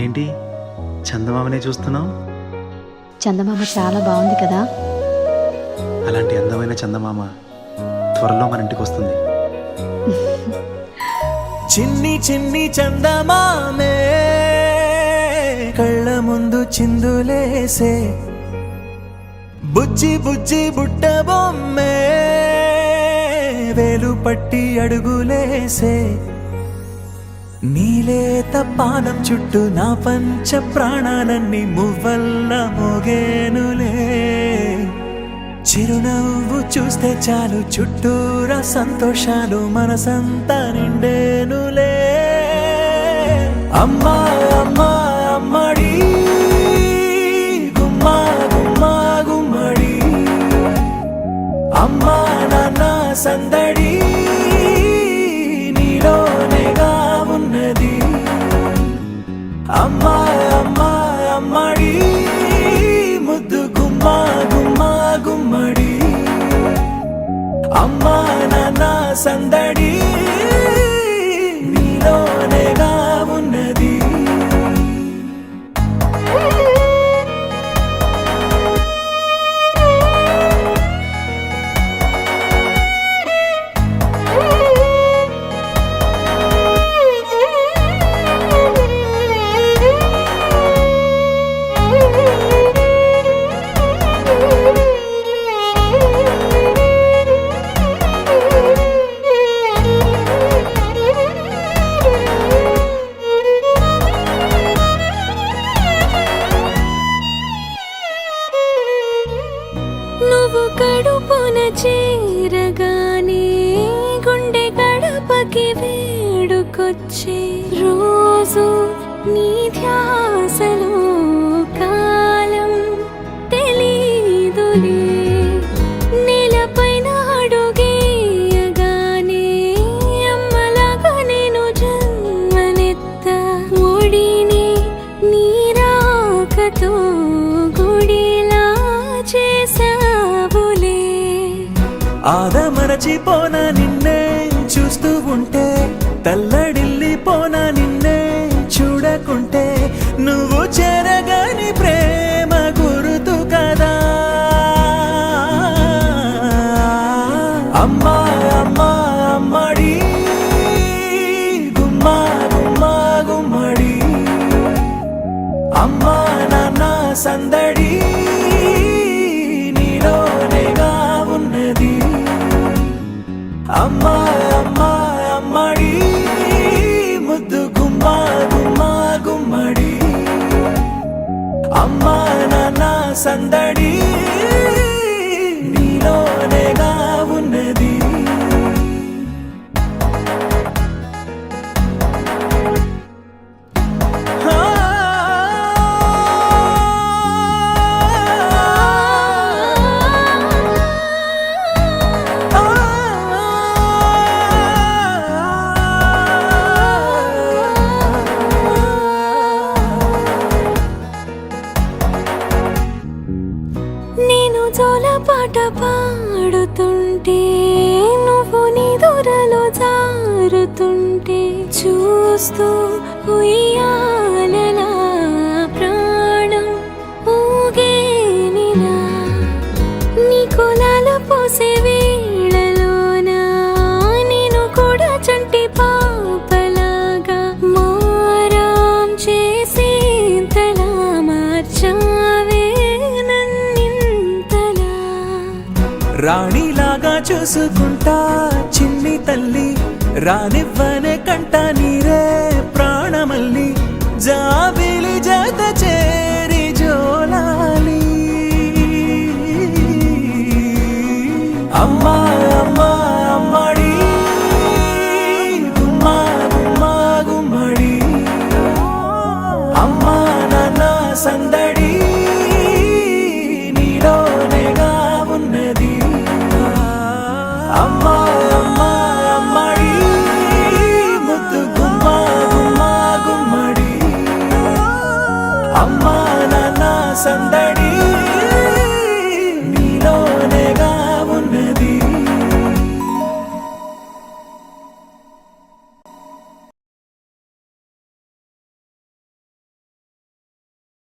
ఏంటి చందమామనే చూస్తున్నావు? చందమామ చాలా బాగుంది కదా. అలాంటి అందమైన చందమామ త్వరలో మన ఇంటికి వస్తుంది. చిన్ని చిన్ని చందమామే కళ్ళ ముందు చిందులేసే, బుజ్జి బుజ్జి బుట్ట బొమ్మే వేలు పట్టి అడుగులేసే, నీలేత పానం చుట్టూ నా పంచ ప్రాణాలన్నీ మువ్వల్ల మోగేనులే. చిరునవ్వు చూస్తే చాలు చుట్టూరా సంతోషాలు మనసంతా నిండేనులే. అమ్మా అమ్మా అమ్మడి గుమ్మా గుమ్మా గుమ్మడి, అమ్మా నాన్న సందడి నీలోనేగా ఉన్నది. అమ్మా అమ్మా అమ్మడి ముద్దు గుమ్మా గుమ్మా గుమ్మడి, అమ్మా నాన్న సందడి నీలోనేగా ఉన్నది. నువ్వు కడుపున చేరగానే గుండె గడపకి వేడుకొచ్చే రోజు నీ ధ్యాసలో కాలం తెలీదులే. నేలపైన అడుగేయగానే అమ్మలాగా నేను జన్మనెత్త, ఒడిని నీరాకతో గుడిలా చేసావులే. ఆదమరచిపోన నిన్నే చూస్తూ ఉంటే, తల్లడిల్లిపోన నిన్నే చూడకుంటే, నువ్వు చెరగని ప్రేమ గురుతు కదా. అమ్మా అమ్మా అమ్మడి గుమ్మా గుమ్మా గుమ్మడి, అమ్మా నాన్న సందడి నీలోనేగా ఉన్నది. అమ్మా అమ్మా అమ్మడి ముద్దు గుమ్మా గుమ్మా గుమ్మడి, అమ్మా నాన్న సందడి నీలోనేగా ఉన్నది. నేను జోలపాట పాడుతుంటే, నువ్వు నిదురలో జారుతుంటే, చూస్తూ ఉయ్యాలలా ప్రాణం ఊగేనిలా. నీ కులాల పోసే వేళలోన నేను కూడా చంటి పాపలాగా మారాం చేసేంతలా మార్చావే నన్నింతలా. రాణిలాగా చూసుకుంటా చిన్ని తల్లి, రానివ్వనే కంట నీరే ప్రాణమల్లి, జాబిలి జత చేరి జోలాలి. అమ్మా అమ్మా అమ్మడి గుమ్మా గుమ్మా గుమ్మడి, అమ్మా నాన్న సందడి నీలోనేగా ఉన్నది. అమ్మా